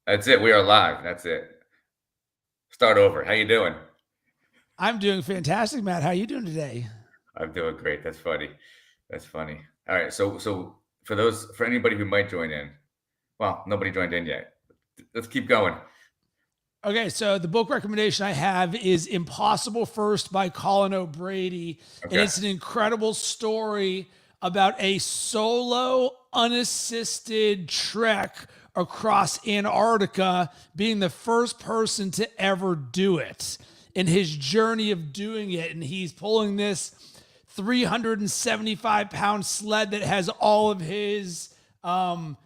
That's it. We are live. That's it. Start over. How you doing? I'm doing fantastic, Matt. How are you doing today? I'm doing great. That's funny. That's funny. All right. So for anybody who might join in, well, nobody joined in yet. Let's keep going. Okay, so the book recommendation I have is Impossible First by Colin O'Brady. And Okay. it's an incredible story about a solo, unassisted trek across Antarctica, being the first person to ever do it, and his journey of doing it. And he's pulling this 375-pound sled that has all of his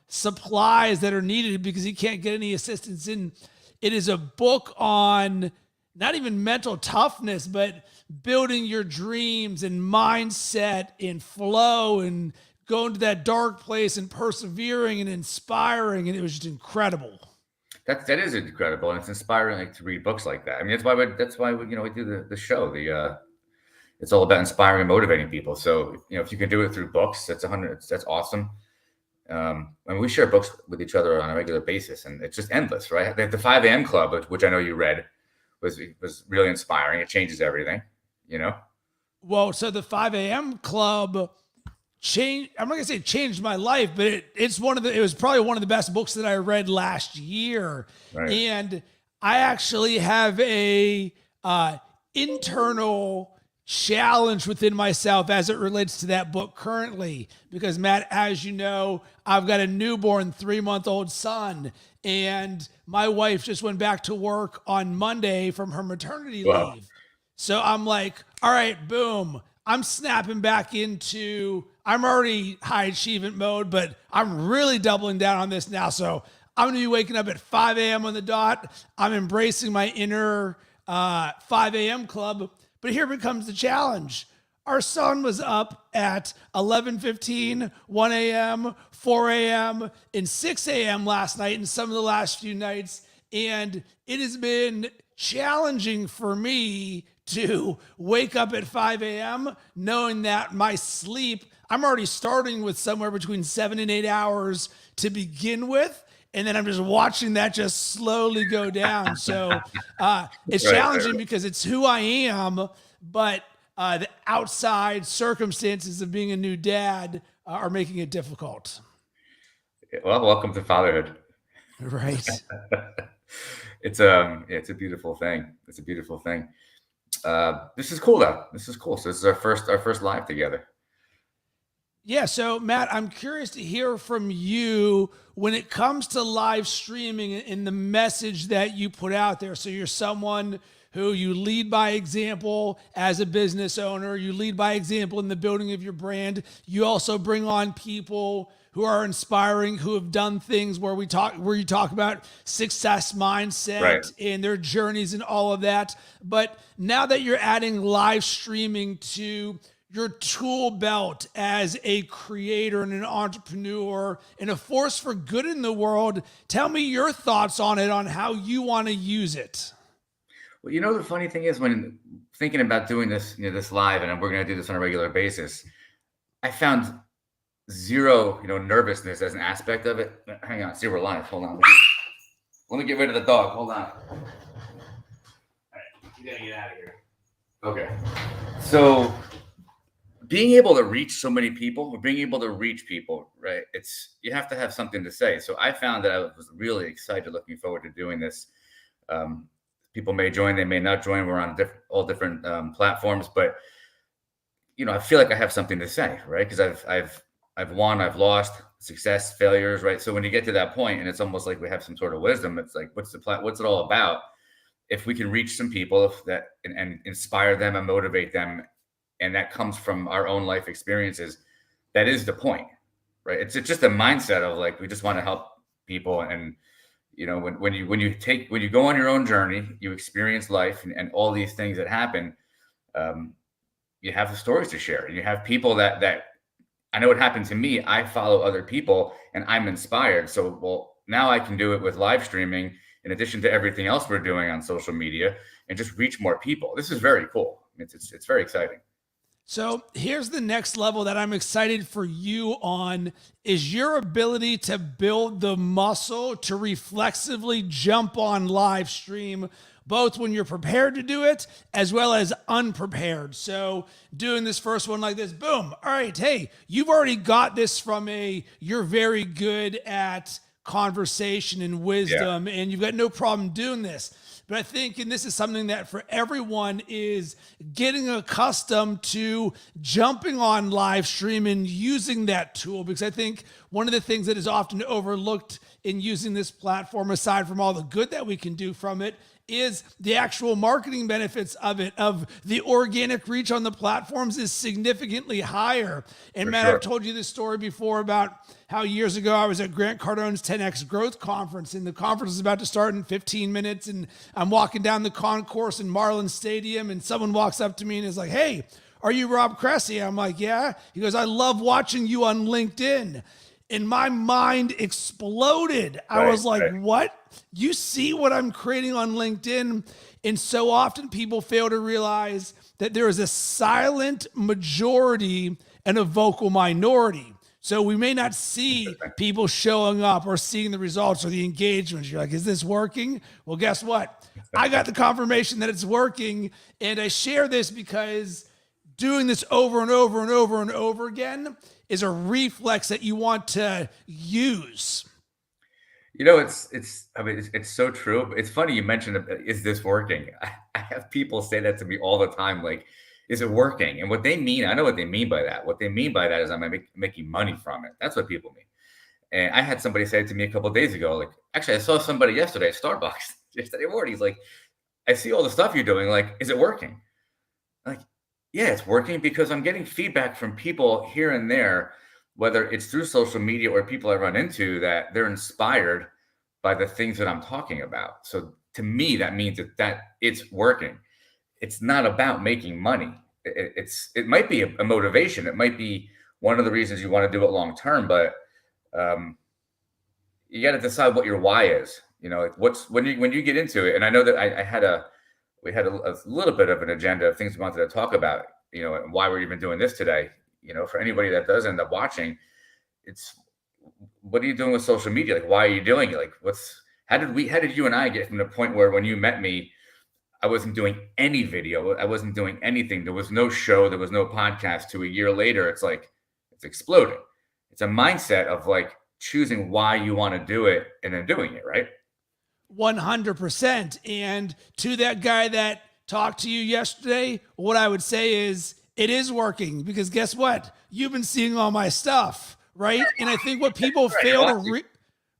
supplies that are needed because he can't get any assistance in. It is a book on not even mental toughness, but building your dreams and mindset and flow and going to that dark place and persevering and inspiring. And it was just incredible. That is incredible, and it's inspiring like to read books like that. I mean, that's why we do the show. It's all about inspiring and motivating people. So if you can do it through books, that's awesome. And we share books with each other on a regular basis, and it's just endless, right? The 5 a.m. Club, which I know you read, was really inspiring. It changes everything, you know. Well, so the 5 a.m. Club changed. I'm not gonna say changed my life, but it was probably one of the best books that I read last year. Right. And I actually have a internal challenge within myself as it relates to that book currently, because Matt, as you know, I've got a newborn 3-month-old son, and my wife just went back to work on Monday from her maternity Well, leave. So I'm like, all right, boom. I'm snapping back into, I'm already high achievement mode, but I'm really doubling down on this now. So I'm going to be waking up at 5 a.m. on the dot. I'm embracing my inner 5 a.m. club. But here becomes the challenge. Our son was up at 11:15, 1 a.m., 4 a.m., and 6 a.m. last night and some of the last few nights. And it has been challenging for me to wake up at 5 a.m. knowing that my sleep, I'm already starting with somewhere between 7 and 8 hours to begin with. And then I'm just watching that just slowly go down. So it's challenging right. because it's who I am, but the outside circumstances of being a new dad are making it difficult. Well, welcome to fatherhood. Right. It's a beautiful thing. It's a beautiful thing. This is cool though. This is cool. So this is our first live together. Yeah. So, Matt, I'm curious to hear from you when it comes to live streaming and the message that you put out there. So, you're someone who you lead by example as a business owner, you lead by example in the building of your brand. You also bring on people who are inspiring, who have done things where you talk about success Right. mindset and their journeys and all of that. But now that you're adding live streaming to your tool belt as a creator and an entrepreneur and a force for good in the world, tell me your thoughts on it, on how you want to use it. Well, the funny thing is when thinking about doing this, this live, and we're going to do this on a regular basis, I found zero, nervousness as an aspect of it. Hang on, see, we're live. Hold on. Let me get rid of the dog. Hold on. All right, you gotta get out of here. Okay. So being able to reach so many people, or being able to reach people, right? You have to have something to say. So I found that I was really excited, looking forward to doing this. Um, People may join, they may not join. We're on all different platforms, but I feel like I have something to say, right? Because I've won, I've lost, success, failures, right? So when you get to that point, and it's almost like we have some sort of wisdom, it's like, what's it all about? If we can reach some people and inspire them and motivate them, and that comes from our own life experiences, that is the point, right? It's just a mindset of like we just want to help people. And when you go on your own journey, you experience life and all these things that happen. um, you have the stories to share, and you have people that I know what happened to me. I follow other people and I'm inspired. So, well, now I can do it with live streaming in addition to everything else we're doing on social media, and just reach more people. This is very cool. It's very exciting. So here's the next level that I'm excited for you on is your ability to build the muscle to reflexively jump on live stream, both when you're prepared to do it as well as unprepared. So doing this first one like this, boom. All right. Hey, you've already got this from you're very good at conversation and wisdom, and you've got no problem doing this. But I think, and this is something that for everyone is getting accustomed to jumping on live stream and using that tool, because I think one of the things that is often overlooked in using this platform, aside from all the good that we can do from it, is the actual marketing benefits of it, of the organic reach on the platforms is significantly higher. And For Matt, sure. I've told you this story before about how years ago I was at Grant Cardone's 10X Growth Conference, and the conference is about to start in 15 minutes. And I'm walking down the concourse in Marlin Stadium, and someone walks up to me and is like, "Hey, are you Rob Cressy?" I'm like, "Yeah." He goes, "I love watching you on LinkedIn." And my mind exploded. I was like, Right. what? You see what I'm creating on LinkedIn? And so often people fail to realize that there is a silent majority and a vocal minority. So we may not see people showing up or seeing the results or the engagements. You're like, is this working? Well, guess what? I got the confirmation that it's working. And I share this because doing this over and over and over and over again is a reflex that you want to use. It's so true. It's funny you mentioned, is this working? I have people say that to me all the time. Like, is it working? And what they mean, I know what they mean by that. What they mean by that is I'm making money from it. That's what people mean. And I had somebody say it to me a couple of days ago, like, actually, I saw somebody yesterday at Starbucks, yesterday morning. He's like, I see all the stuff you're doing. Like, is it working? Like, yeah, it's working because I'm getting feedback from people here and there, whether it's through social media or people I run into that they're inspired by the things that I'm talking about. So to me, that means that it's working. It's not about making money. It might be a motivation. It might be one of the reasons you want to do it long term, but um, you got to decide what your why is. Like what's when you get into it. And I know that we had a little bit of an agenda of things we wanted to talk about, and why we're even doing this today. For anybody that does end up watching, it's what are you doing with social media? Like, why are you doing it? Like, how did you and I get from the point where when you met me, I wasn't doing any video, I wasn't doing anything. There was no show, there was no podcast. To a year later, it's like it's exploding. It's a mindset of like choosing why you want to do it and then doing it, right? 100%. And to that guy that talked to you yesterday, what I would say is it is working, because guess what? You've been seeing all my stuff, right? And I think what people fail to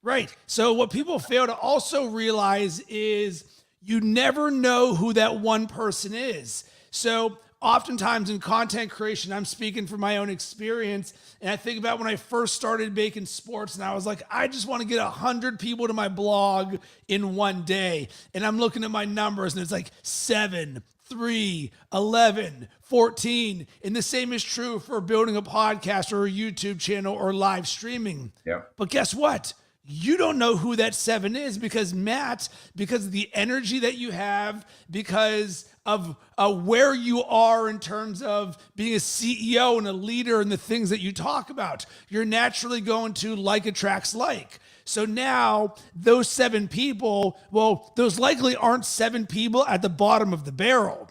right. So what people fail to also realize is you never know who that one person is. So oftentimes in content creation, I'm speaking from my own experience, and I think about when I first started making sports, and I was like, I just want to get 100 people to my blog in one day. And I'm looking at my numbers, and it's like 7, 3, 11, 14. And the same is true for building a podcast or a YouTube channel or live streaming. Yeah. But guess what? You don't know who that 7 is, because Matt, because of the energy that you have, because of where you are in terms of being a CEO and a leader and the things that you talk about, you're naturally going to like attracts like. So now those 7 people, well, those likely aren't 7 people at the bottom of the barrel.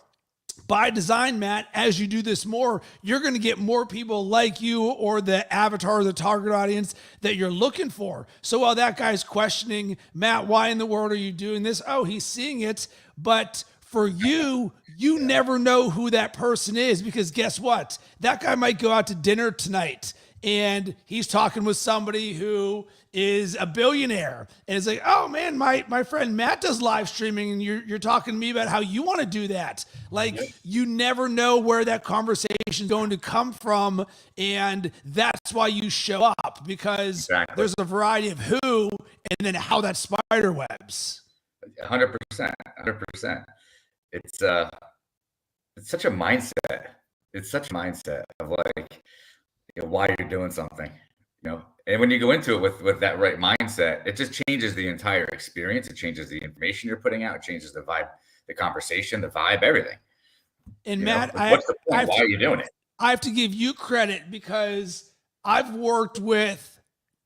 By design, Matt, as you do this more, you're going to get more people like you or the avatar or the target audience that you're looking for. So while that guy's questioning, Matt, why in the world are you doing this? Oh, he's seeing it. But for you, you never know who that person is, because guess what? That guy might go out to dinner tonight and he's talking with somebody who is a billionaire, and it's like, oh man, my friend Matt does live streaming, and you're talking to me about how you want to do that. Like, you never know where that conversation is going to come from, and that's why you show up, because there's a variety of who and then how that spider webs. 100%, 100%. It's such a mindset. It's such a mindset of like, why you're doing something, and when you go into it with that right mindset, it just changes the entire experience. It changes the information you're putting out. It changes the vibe, the conversation, the vibe, everything. And Matt, what's the point? Why are you doing it? I have to give you credit because I've worked with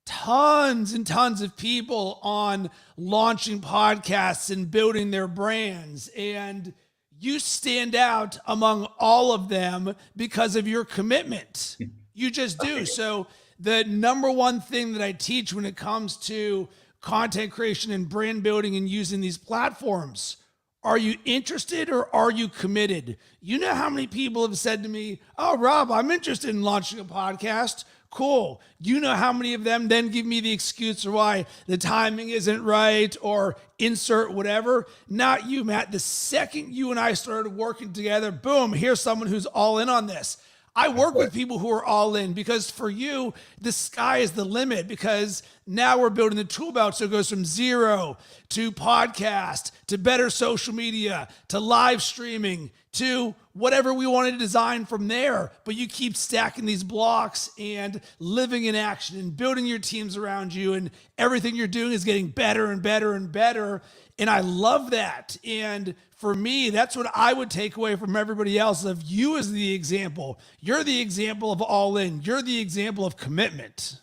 tons and tons of people on launching podcasts and building their brands. And you stand out among all of them because of your commitment. You just do. So the number one thing that I teach when it comes to content creation and brand building and using these platforms, are you interested or are you committed? You know how many people have said to me, oh, Rob, I'm interested in launching a podcast. Cool. You know how many of them then give me the excuse for why the timing isn't right or insert whatever? Not you, Matt. The second you and I started working together, boom, here's someone who's all in on this. I work with people who are all in because for you, the sky is the limit because now we're building the tool belt. So it goes from zero to podcast to better social media to live streaming to whatever we want to design from there. But you keep stacking these blocks and living in action and building your teams around you, and everything you're doing is getting better and better and better. And I love that. And for me, that's what I would take away from everybody else of you as the example. You're the example of all in. You're the example of commitment.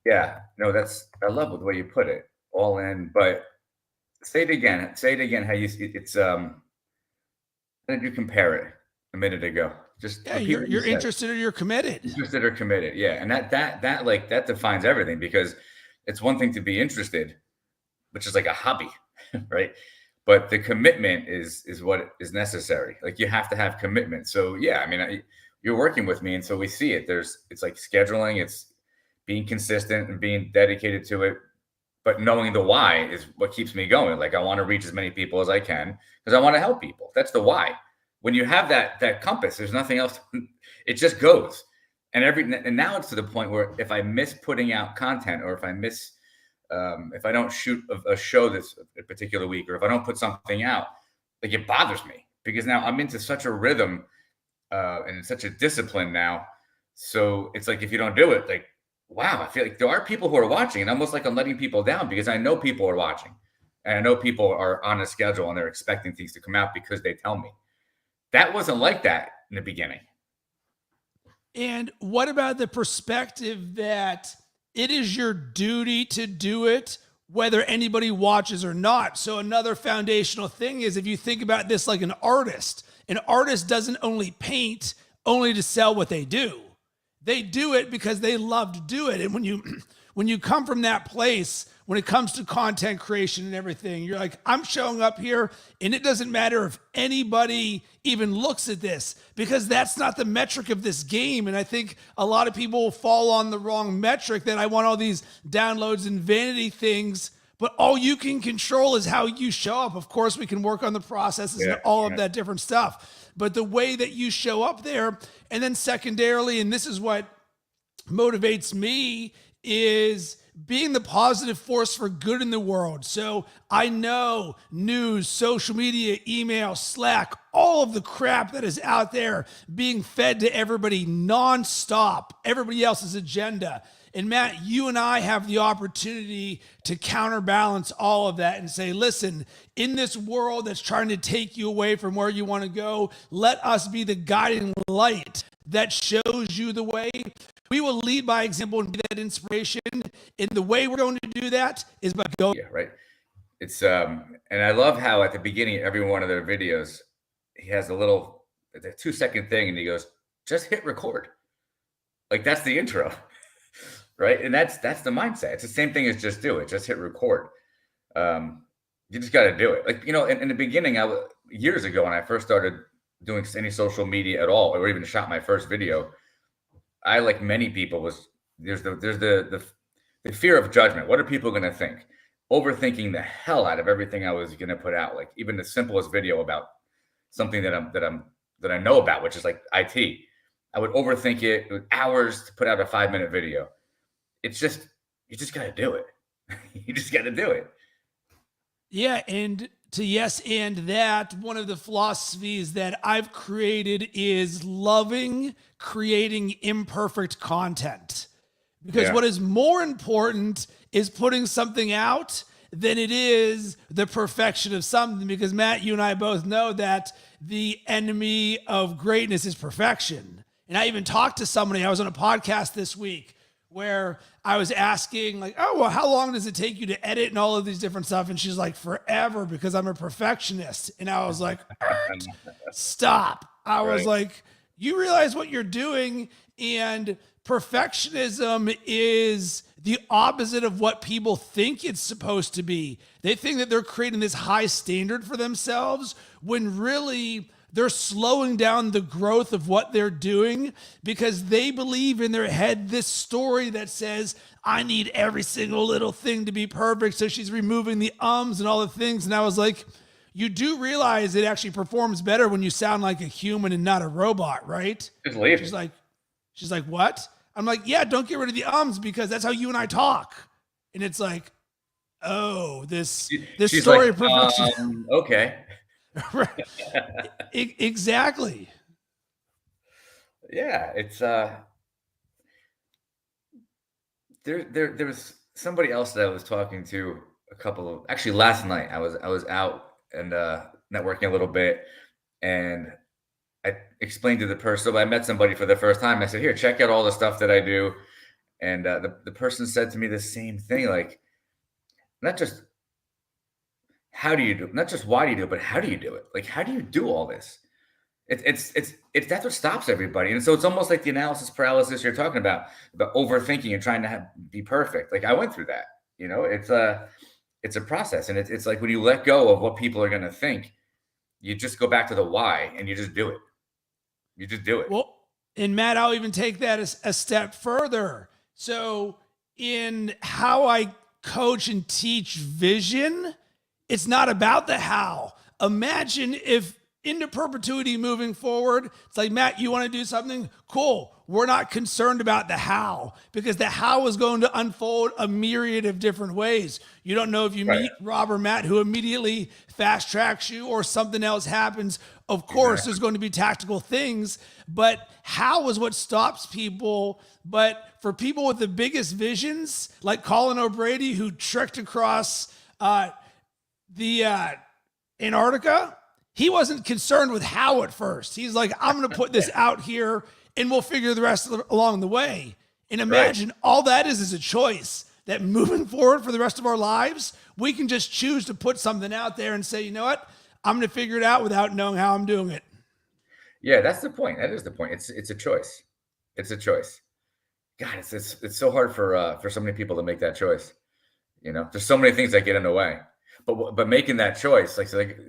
Yeah, no, I love the way you put it, all in. But say it again. Say it again. How how did you compare it a minute ago? Just Yeah, you're interested or you're committed. Interested or committed. Yeah, and that defines everything because it's one thing to be interested, which is like a hobby, right? But the commitment is what is necessary. Like you have to have commitment. So yeah, I mean, you're working with me, and so we see it. It's like scheduling, it's being consistent and being dedicated to it. But knowing the why is what keeps me going. Like I want to reach as many people as I can because I want to help people. That's the why. When you have that compass, there's nothing else. It just goes. And now it's to the point where if I miss putting out content or if I don't shoot a show this a particular week, or if I don't put something out, like it bothers me because now I'm into such a rhythm and such a discipline now. So it's like, if you don't do it, like, wow, I feel like there are people who are watching and almost like I'm letting people down because I know people are watching and I know people are on a schedule and they're expecting things to come out because they tell me. That wasn't like that in the beginning. And what about the perspective that it is your duty to do it whether anybody watches or not? So another foundational thing is if you think about this like an artist doesn't only paint only to sell what they do. They do it because they love to do it. And when you come from that place, when it comes to content creation and everything, you're like, I'm showing up here and it doesn't matter if anybody even looks at this because that's not the metric of this game. And I think a lot of people fall on the wrong metric that I want all these downloads and vanity things, but all you can control is how you show up. Of course, we can work on the processes and all of that different stuff, but the way that you show up there, and then secondarily, and this is what motivates me, is being the positive force for good in the world. So I know news, social media, email, Slack, all of the crap that is out there being fed to everybody nonstop, everybody else's agenda. And Matt, you and I have the opportunity to counterbalance all of that and say, listen, in this world that's trying to take you away from where you want to go, let us be the guiding light that shows you the way. We will lead by example and be that inspiration. And the way we're going to do that is by going. Yeah, right. It's and I love how at the beginning of every one of their videos, he has a 2-second thing and he goes, just hit record. Like that's the intro. Right. And that's the mindset. It's the same thing as just do it. Just hit record. You just got to do it. Like, in the beginning, years ago, when I first started doing any social media at all, or even shot my first video, I, like many people, there's the fear of judgment. What are people going to think? Overthinking the hell out of everything I was going to put out. Like even the simplest video about something that I know about, which is like IT. I would overthink it with hours to put out a 5-minute video. It's just, you just got to do it. You just got to do it. Yeah. And and that, one of the philosophies that I've created is loving creating imperfect content. Because what is more important is putting something out than it is the perfection of something. Because Matt, you and I both know that the enemy of greatness is perfection. And I even talked to somebody, I was on a podcast this week where I was asking like, oh, well, how long does it take you to edit and all of these different stuff? And she's like, forever, because I'm a perfectionist. And I was like, stop. I was like, you realize what you're doing, and perfectionism is the opposite of what people think it's supposed to be. They think that they're creating this high standard for themselves when really they're slowing down the growth of what they're doing because they believe in their head this story that says, I need every single little thing to be perfect. So she's removing the ums and all the things. And I was like, you do realize it actually performs better when you sound like a human and not a robot, right? Just leave. She's like, what? I'm like, yeah, don't get rid of the ums because that's how you and I talk. And it's like, oh, this story like, of perfection. Okay. Exactly. Yeah, it's there was somebody else that I was talking to actually last night. I was out and networking a little bit, and I explained to the person. So I met somebody for the first time. I said, "Here, check out all the stuff that I do," and the person said to me the same thing, like, not just how do you do it, not just why do you do it, but how do you do it? Like, how do you do all this? It's that's what stops everybody. And so it's almost like the analysis paralysis you're talking about overthinking and trying to be perfect. Like I went through that, it's a process. And it's like when you let go of what people are going to think, you just go back to the why and you just do it. You just do it. Well, and Matt, I'll even take that a step further. So in how I coach and teach vision, it's not about the how. Imagine if into perpetuity moving forward, it's like, Matt, you want to do something? Cool. We're not concerned about the how because the how is going to unfold a myriad of different ways. You don't know if you meet Rob or Matt who immediately fast tracks you or something else happens. Of course, there's going to be tactical things, but how is what stops people. But for people with the biggest visions, like Colin O'Brady, who trekked across the Antarctica, he wasn't concerned with how at first. He's like, I'm going to put this out here and we'll figure the rest along the way. And imagine all that is a choice that moving forward for the rest of our lives, we can just choose to put something out there and say, you know what? I'm going to figure it out without knowing how I'm doing it. Yeah, that's the point. That is the point. It's a choice. It's a choice. God, it's so hard for so many people to make that choice. There's so many things that get in the way. But making that choice, like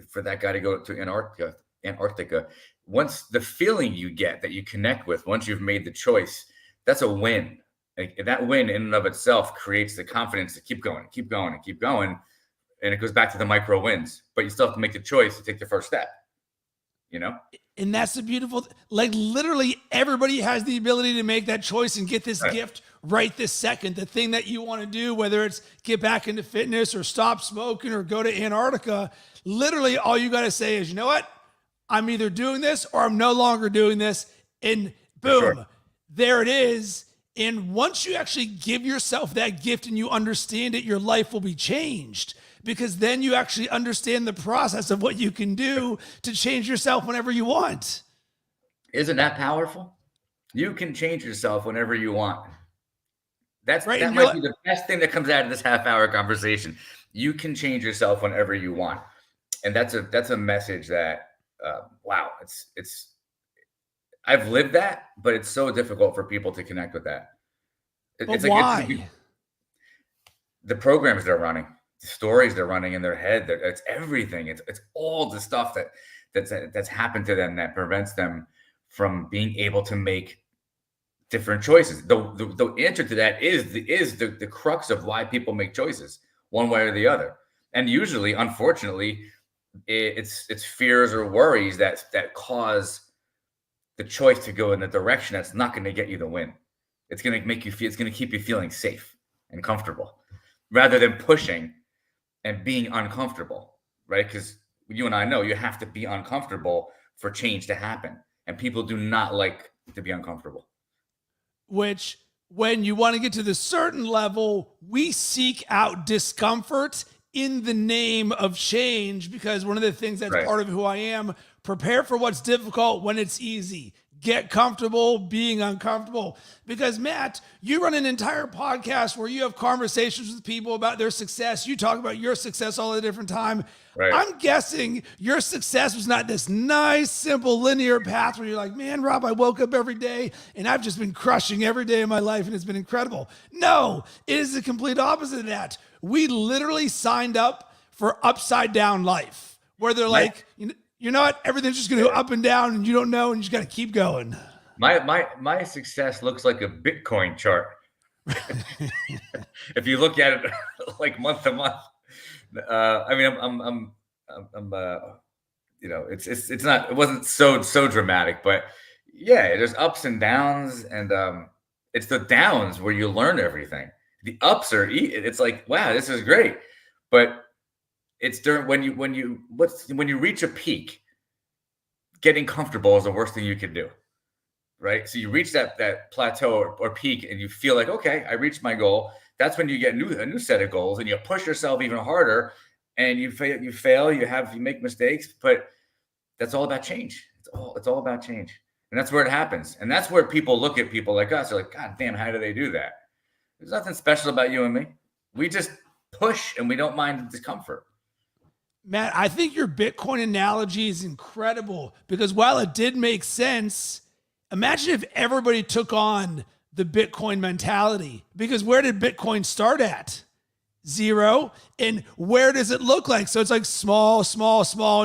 for that guy to go to Antarctica, once the feeling you get that you connect with, once you've made the choice, that's a win. Like, that win in and of itself creates the confidence to keep going, keep going, and keep going. And it goes back to the micro wins, but you still have to make the choice to take the first step. And that's the beautiful, like literally everybody has the ability to make that choice and get this gift right this second. The thing that you want to do, whether it's get back into fitness or stop smoking or go to Antarctica, literally all you got to say is, you know what? I'm either doing this or I'm no longer doing this. And boom, there it is. And once you actually give yourself that gift and you understand it, your life will be changed. Because then you actually understand the process of what you can do to change yourself whenever you want. Isn't that powerful? You can change yourself whenever you want. That might be the best thing that comes out of this half-hour conversation. You can change yourself whenever you want. And that's a message that, wow, it's I've lived that, but it's so difficult for people to connect with that. But why? The programs they're running. The stories they're running in their head, it's everything. It's all the stuff that's happened to them that prevents them from being able to make different choices. The answer to that is the crux of why people make choices one way or the other. And usually, unfortunately, it's fears or worries that cause the choice to go in the direction that's not going to get you the win. It's going to make you feel. It's going to keep you feeling safe and comfortable, rather than pushing and being uncomfortable, right? Because you and I know you have to be uncomfortable for change to happen. And people do not like to be uncomfortable. Which, when you want to get to the certain level, we seek out discomfort in the name of change, because one of the things that's part of who I am, prepare for what's difficult when it's easy. get comfortable being uncomfortable. Because Matt, you run an entire podcast where you have conversations with people about their success. You talk about your success all the different time. Right. I'm guessing your success was not this nice, simple, linear path where you're like, man, Rob, I woke up every day and I've just been crushing every day of my life and it's been incredible. No, it is the complete opposite of that. We literally signed up for upside down life where they're like, you know what? Everything's just going to go up and down and you don't know and you just got to keep going. My success looks like a Bitcoin chart. If you look at it like month to month, I mean, I'm you know, it's not, it wasn't so dramatic, but yeah, there's ups and downs, and it's the downs where you learn everything. The ups are, it's like, wow, this is great, but it's during when you reach a peak, getting comfortable is the worst thing you can do, right? So you reach that plateau or peak, and you feel like, okay, I reached my goal. That's when you get a new set of goals, and you push yourself even harder, and you fail, you make mistakes, but that's all about change. It's all about change, and that's where it happens, and that's where people look at people like us. They're like, God damn, how do they do that? There's nothing special about you and me. We just push, and we don't mind the discomfort. Matt, I think your Bitcoin analogy is incredible because while it did make sense, imagine if everybody took on the Bitcoin mentality. Because where did Bitcoin start at? 0. And where does it look like? So it's like small,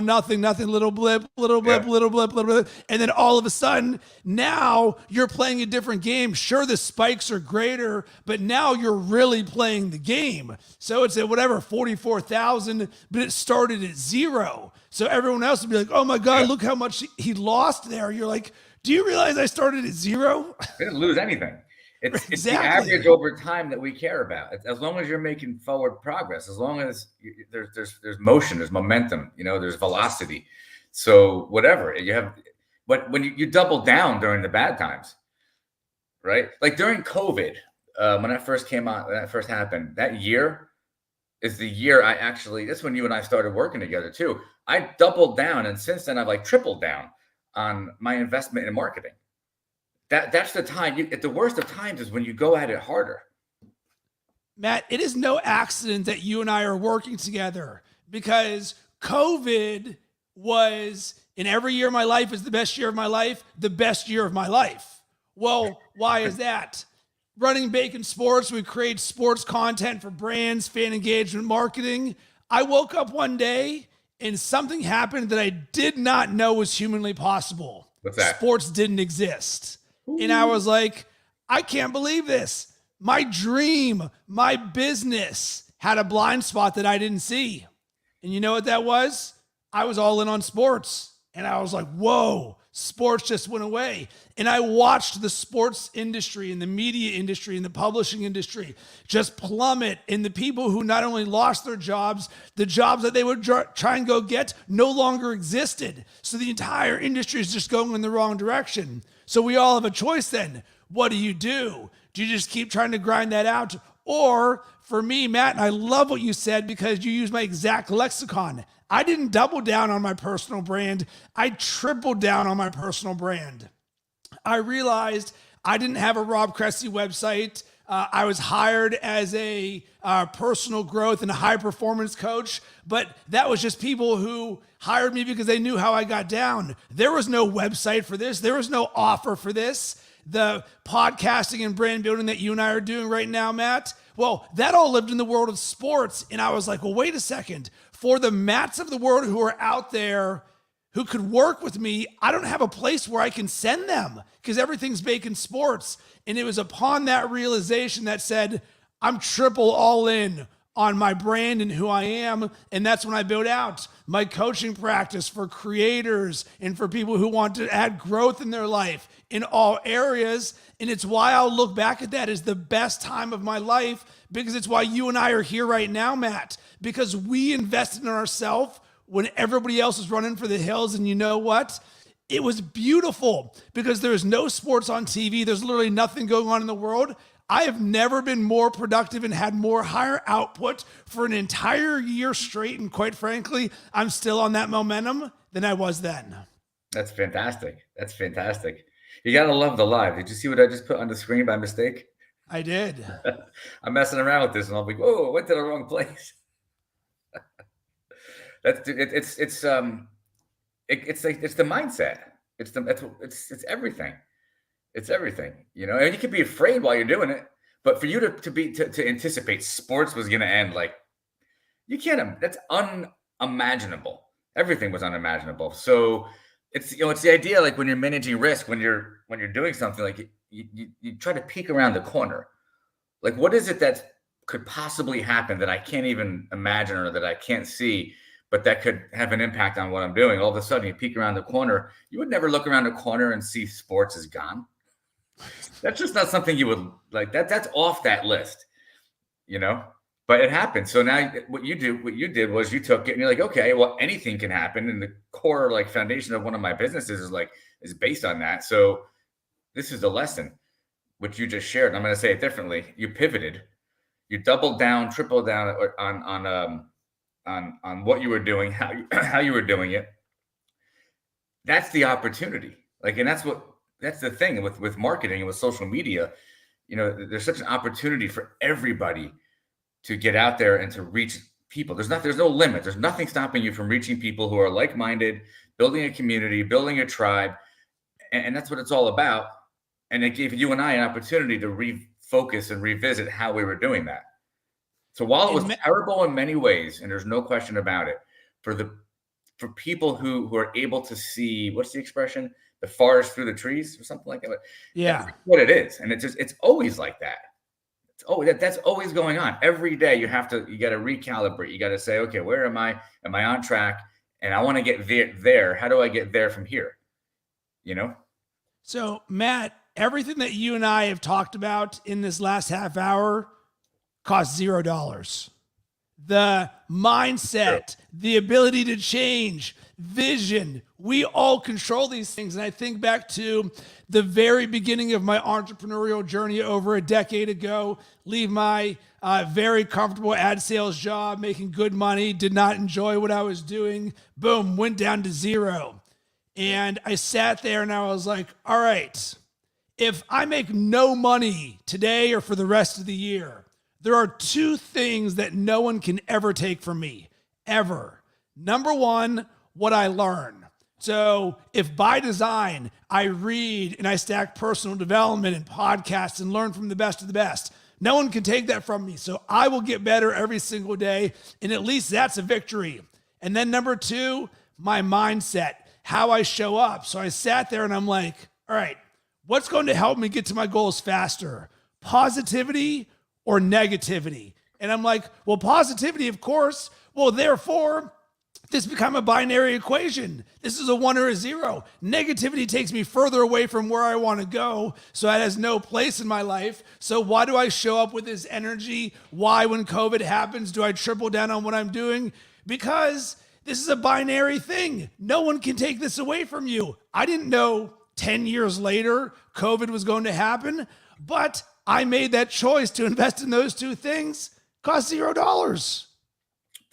nothing, little blip, little blip. And then all of a sudden, now you're playing a different game. Sure, the spikes are greater, but now you're really playing the game. So it's at whatever, 44,000, but it started at 0. So everyone else would be like, oh my God, look how much he lost there. You're like, do you realize I started at 0? I didn't lose anything. It's the average over time that we care about. As long as you're making forward progress, as long as there's motion, there's momentum, there's velocity. So whatever you have, but when you double down during the bad times, right? Like during COVID, when that first came out, when that first happened, that year is the year that's when you and I started working together too. I doubled down, and since then I've like tripled down on my investment in marketing. That's the time. At the worst of times is when you go at it harder. Matt, it is no accident that you and I are working together because COVID was, in every year of my life is the best year of my life, the best year of my life. Well, why is that? Running Bacon Sports, we create sports content for brands, fan engagement, marketing. I woke up one day and something happened that I did not know was humanly possible. What's that? Sports didn't exist. And I was like, I can't believe this. My dream, my business had a blind spot that I didn't see. And you know what that was? I was all in on sports. And I was like, whoa, sports just went away. And I watched the sports industry and the media industry and the publishing industry just plummet. And the people who not only lost their jobs, the jobs that they would try and go get no longer existed. So the entire industry is just going in the wrong direction. So we all have a choice then. What do? Do you just keep trying to grind that out? Or for me, Matt, and I love what you said because you used my exact lexicon. I didn't double down on my personal brand. I tripled down on my personal brand. I realized I didn't have a Rob Cressy website. I was hired as a personal growth and a high performance coach, but that was just people who hired me because they knew how I got down. There was no website for this. There was no offer for this. The podcasting and brand building that you and I are doing right now, Matt, well, that all lived in the world of sports. And I was like, well, wait a second. For the Matts of the world who are out there who could work with me, I don't have a place where I can send them because everything's Bacon Sports. And it was upon that realization that said, I'm triple all in on my brand and who I am. And that's when I built out my coaching practice for creators and for people who want to add growth in their life in all areas. And it's why I'll look back at that as the best time of my life, because it's why you and I are here right now, Matt, because we invested in ourselves when everybody else was running for the hills. And you know what? It was beautiful because there's no sports on TV. There's literally nothing going on in the world. I have never been more productive and had more higher output for an entire year straight. And quite frankly, I'm still on that momentum than I was then. That's fantastic. That's fantastic. You gotta love the live. Did you see what I just put on the screen by mistake? I did. I'm messing around with this, and I'll be, whoa, I went to the wrong place. It's like it's the mindset. It's everything. It's everything, and you can be afraid while you're doing it, but for you to anticipate sports was going to end, like, you can't. That's unimaginable. Everything was unimaginable. So it's the idea, like, when you're managing risk, when you're doing something, like, you try to peek around the corner, like, what is it that could possibly happen that I can't even imagine or that I can't see, but that could have an impact on what I'm doing. All of a sudden, you peek around the corner. You would never look around the corner and see sports is gone. That's just not something you would like. That's off that list, but it happened. So now what you did was you took it and you're like, okay, well, anything can happen. And the core, like, foundation of one of my businesses is based on that. So this is the lesson which you just shared. I'm going to say it differently. You pivoted, you doubled down, tripled down on what you were doing, how you were doing it. That's the opportunity. Like, and that's the thing with marketing and with social media. There's such an opportunity for everybody to get out there and to reach people. There's no limit. There's nothing stopping you from reaching people who are like-minded, building a community, building a tribe. And that's what it's all about. And it gave you and I an opportunity to refocus and revisit how we were doing that. So while it was terrible in many ways, and there's no question about it, for people who are able to see, what's the expression? The forest through the trees, or something like that. Yeah, that's what it is, and it's always like that. That's always going on. Every day you got to recalibrate. You got to say, okay, where am I? Am I on track? And I want to get there. How do I get there from here? So, Matt, everything that you and I have talked about in this last half hour costs $0. The mindset, the ability to change, vision, we all control these things. And I think back to the very beginning of my entrepreneurial journey over a decade ago, leave my very comfortable ad sales job, making good money, did not enjoy what I was doing, boom, went down to $0. And I sat there and I was like, all right, if I make no money today or for the rest of the year, there are two things that no one can ever take from me, ever. Number one, what I learn. So if by design, I read and I stack personal development and podcasts and learn from the best of the best, no one can take that from me. So I will get better every single day. And at least that's a victory. And then number two, my mindset, how I show up. So I sat there and I'm like, all right, what's going to help me get to my goals faster? Positivity or negativity? And I'm like, well, positivity, of course. Well, therefore, this become a binary equation. This is a 1 or a 0. Negativity takes me further away from where I want to go. So that has no place in my life. So why do I show up with this energy? Why, when COVID happens, do I triple down on what I'm doing? Because this is a binary thing. No one can take this away from you. I didn't know 10 years later COVID was going to happen, but I made that choice to invest in those two things. Cost $0.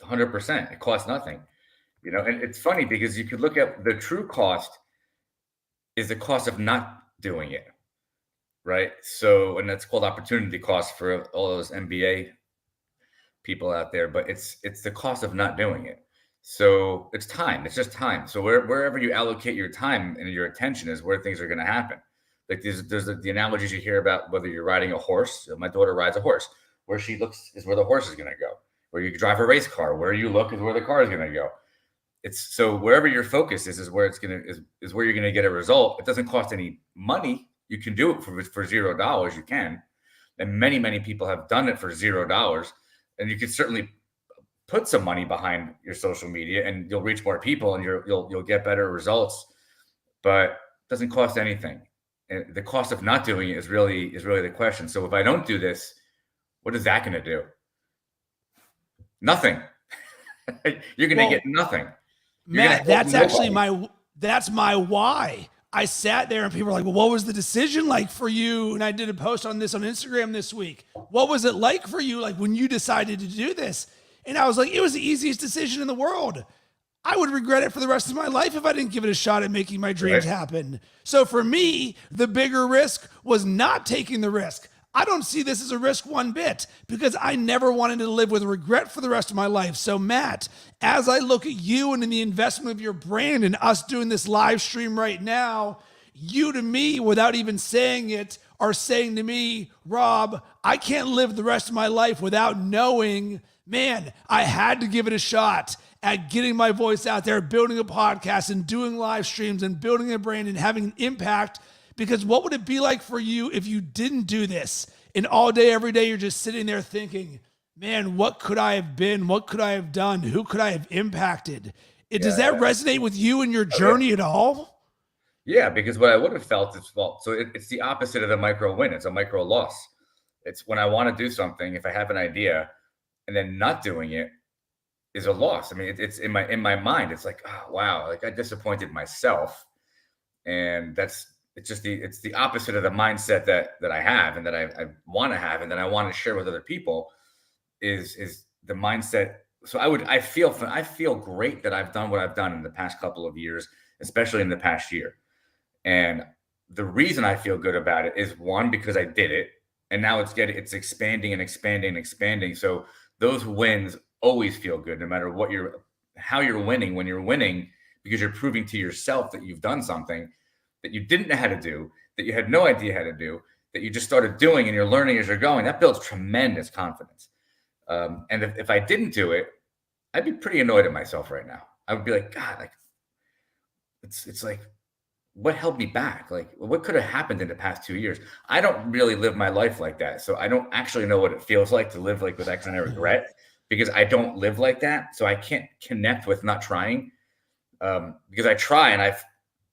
100%. It costs nothing. And it's funny because you could look at the true cost is the cost of not doing it, right? So, and that's called opportunity cost for all those MBA people out there, but it's the cost of not doing it. So it's time. It's just time. So wherever you allocate your time and your attention is where things are going to happen. Like there's the analogies you hear about whether you're riding a horse. My daughter rides a horse. Where she looks is where the horse is going to go. Where you drive a race car, where you look is where the car is going to go. It's so wherever your focus is where it's going to is where you're going to get a result. It doesn't cost any money. You can do it for $0. You can, and many people have done it for $0. And you can certainly put some money behind your social media, and you'll reach more people, and you'll get better results. But it doesn't cost anything. And the cost of not doing it is really the question. So if I don't do this, what is that going to do? Nothing. You're going to get nothing. Matt, that's actually my why. I sat there and people were like, well, what was the decision like for you? And I did a post on this on Instagram this week. What was it like for you, like when you decided to do this? And I was like, it was the easiest decision in the world. I would regret it for the rest of my life if I didn't give it a shot at making my dreams happen. So for me, the bigger risk was not taking the risk. I don't see this as a risk one bit because I never wanted to live with regret for the rest of my life. So Matt, as I look at you and in the investment of your brand and us doing this live stream right now, you to me, without even saying it, are saying to me, Rob, I can't live the rest of my life without knowing, man, I had to give it a shot at getting my voice out there, building a podcast and doing live streams and building a brand and having an impact. Because what would it be like for you if you didn't do this? And all day, every day, you're just sitting there thinking, man, what could I have been? What could I have done? Who could I have impacted? Does that resonate with you and your journey at all? Yeah, because what I would have felt is, well, so it's the opposite of the micro win. It's a micro loss. It's when I want to do something, if I have an idea and then not doing it is a loss. I mean, it's in my mind. It's like, oh, wow, like I disappointed myself. And it's the opposite of the mindset that I have and that I want to have and that I want to share with other people is the mindset. So I feel great that I've done what I've done in the past couple of years, especially in the past year. And the reason I feel good about it is, one, because I did it, and now it's expanding and expanding and expanding. So those wins always feel good, no matter how you're winning. When you're winning, because you're proving to yourself that you've done something that you didn't know how to do, that you had no idea how to do, that you just started doing and you're learning as you're going, that builds tremendous confidence. And if I didn't do it, I'd be pretty annoyed at myself right now. I would be like, God, like it's like, what held me back? Like, what could have happened in the past 2 years? I don't really live my life like that. So I don't actually know what it feels like to live like with that kind of regret, because I don't live like that. So I can't connect with not trying, because I try and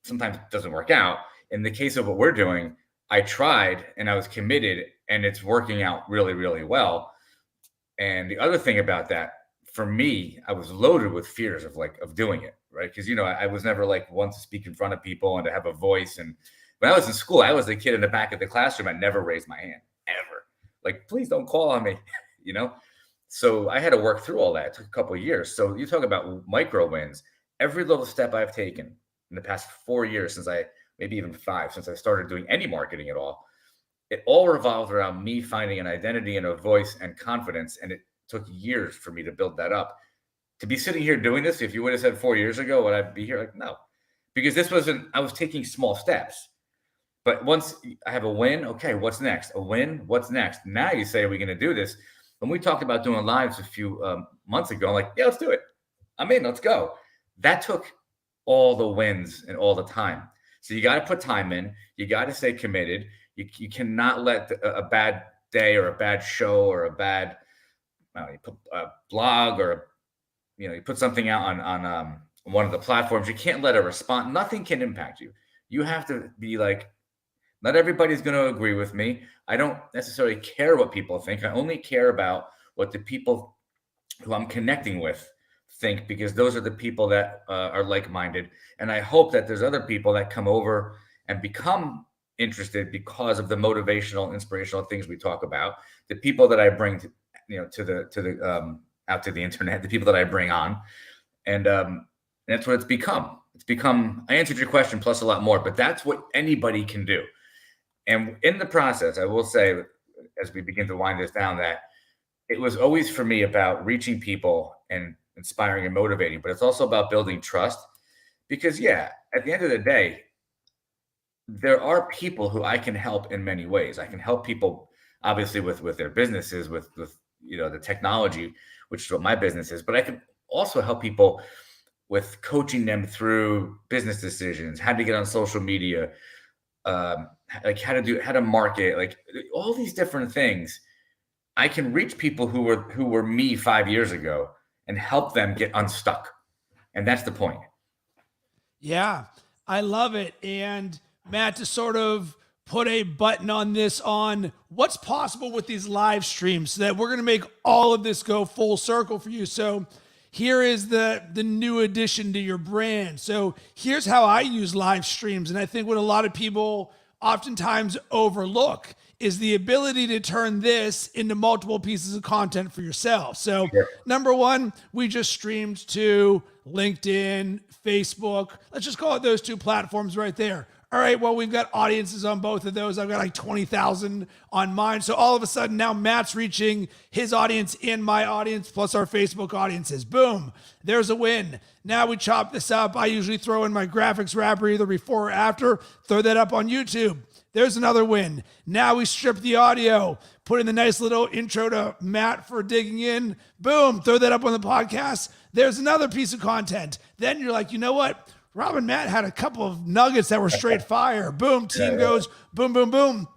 sometimes it doesn't work out. In the case of what we're doing, I tried and I was committed and it's working out really, really well. And the other thing about that, for me, I was loaded with fears of doing it, right? Because, I was never like one to speak in front of people and to have a voice. And when I was in school, I was the kid in the back of the classroom. I never raised my hand, ever. Like, please don't call on me, So I had to work through all that. It took a couple of years. So you talk about micro wins. Every little step I've taken in the past 4 years, maybe even 5, since I started doing any marketing at all, it all revolved around me finding an identity and a voice and confidence. And it took years for me to build that up. To be sitting here doing this, if you would have said 4 years ago, would I be here? Like, no, because I was taking small steps. But once I have a win, okay, what's next? A win, what's next? Now you say, are we going to do this? When we talked about doing lives a few months ago, I'm like, yeah, let's do it. I'm in, let's go. That took all the wins and all the time. So you got to put time in. You got to stay committed. You cannot let a bad day or a bad show or a bad you put a blog or you put something out on one of the platforms. You can't let a response. Nothing can impact you. You have to be like, not everybody's going to agree with me. I don't necessarily care what people think. I only care about what the people who I'm connecting with think, because those are the people that are like-minded. And I hope that there's other people that come over and become interested because of the motivational, inspirational things we talk about. The people that I bring to the out to the internet, the people that I bring on, and that's what it's become. It's become. I answered your question plus a lot more, but that's what anybody can do. And in the process, I will say, as we begin to wind this down, that it was always for me about reaching people and inspiring and motivating, but it's also about building trust. Because at the end of the day, there are people who I can help in many ways. I can help people, obviously, with their businesses, with the technology, which is what my business is. But I can also help people with coaching them through business decisions, how to get on social media, like how to market, like all these different things. I can reach people who were me 5 years ago and help them get unstuck. And that's the point. Yeah, I love it. And Matt, to sort of put a button on this, on what's possible with these live streams, so that we're going to make all of this go full circle for you. So here is the new addition to your brand. So here's how I use live streams. And I think what a lot of people oftentimes overlook is the ability to turn this into multiple pieces of content for yourself. So number one, we just streamed to LinkedIn, Facebook. Let's just call it those two platforms right there. All right, well, we've got audiences on both of those. I've got like 20,000 on mine. So all of a sudden now Matt's reaching his audience and my audience plus our Facebook audiences. Boom, there's a win. Now we chop this up. I usually throw in my graphics wrapper either before or after, throw that up on YouTube. There's another win. Now we strip the audio, put in the nice little intro to Matt for digging in. Boom, throw that up on the podcast. There's another piece of content. Then you're like, you know what? Rob and Matt had a couple of nuggets that were straight fire. Boom, team goes, boom, boom, boom.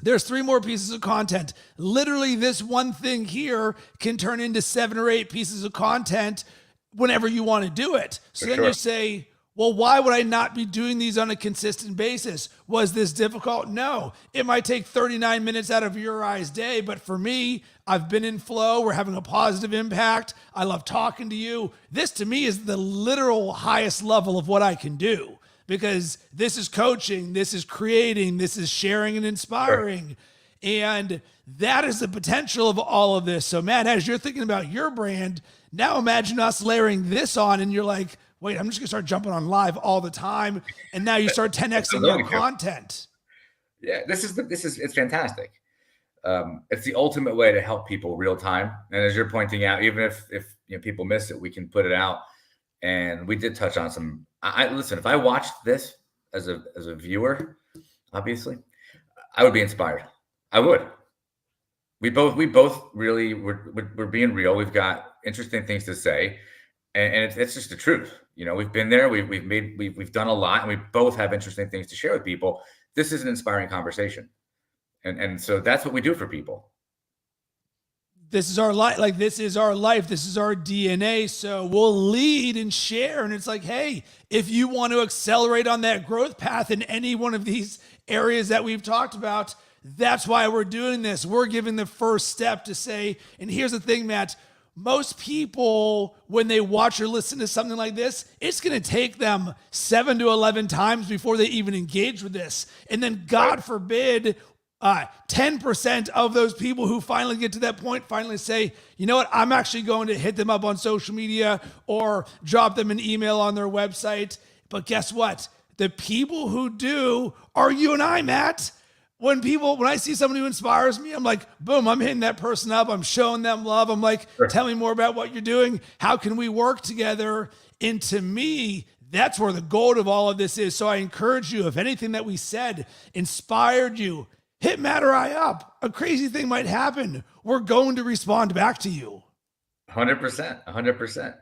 There's 3 more pieces of content. Literally, this one thing here can turn into 7 or 8 pieces of content whenever you want to do it. So then you say, well, why would I not be doing these on a consistent basis? Was this difficult? No. It might take 39 minutes out of your eyes' day, but for me, I've been in flow. We're having a positive impact. I love talking to you. This to me is the literal highest level of what I can do, because this is coaching, this is creating, this is sharing and inspiring. And that is the potential of all of this. So Matt, as you're thinking about your brand, now imagine us layering this on and you're like, wait, I'm just gonna start jumping on live all the time. And now you start 10xing your content. Yeah, it's fantastic. It's the ultimate way to help people real time. And as you're pointing out, even if people miss it, we can put it out. And we did touch on some. I listen. If I watched this as a viewer, obviously, I would be inspired. I would. We both really we're being real. We've got interesting things to say, and it's just the truth. We've been there. We've done a lot, and we both have interesting things to share with people. This is an inspiring conversation, and so that's what we do for people. This is our life. Like, this is our life. This is our DNA. So we'll lead and share. And it's like, hey, if you want to accelerate on that growth path in any one of these areas that we've talked about, that's why we're doing this. We're giving the first step to say, and here's the thing, Matt, most people, when they watch or listen to something like this, it's going to take them 7 to 11 times before they even engage with this. And then God forbid, 10% of those people who finally get to that point finally say, you know what, I'm actually going to hit them up on social media or drop them an email on their website. But guess what? The people who do are you and I, Matt. When I see somebody who inspires me, I'm like, boom, I'm hitting that person up. I'm showing them love. I'm like, tell me more about what you're doing. How can we work together? And to me, that's where the gold of all of this is. So I encourage you, if anything that we said inspired you, hit Matt or I up. A crazy thing might happen. We're going to respond back to you. 100%.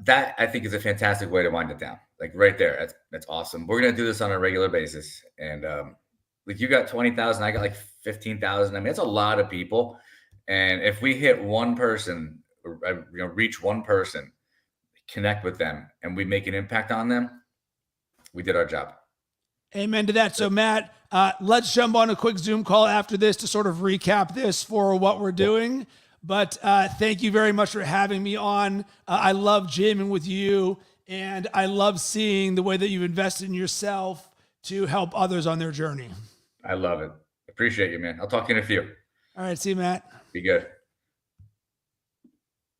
That I think is a fantastic way to wind it down. Like right there. That's awesome. We're going to do this on a regular basis. And like you got 20,000, I got like 15,000. I mean, it's a lot of people. And if we hit one person, reach one person, connect with them, and we make an impact on them, we did our job. Amen to that. So Matt, let's jump on a quick Zoom call after this to sort of recap this for what we're doing. But thank you very much for having me on. I love jamming with you, and I love seeing the way that you've invested in yourself to help others on their journey. I love it. Appreciate you, man. I'll talk to you in a few. All right. See you, Matt. Be good.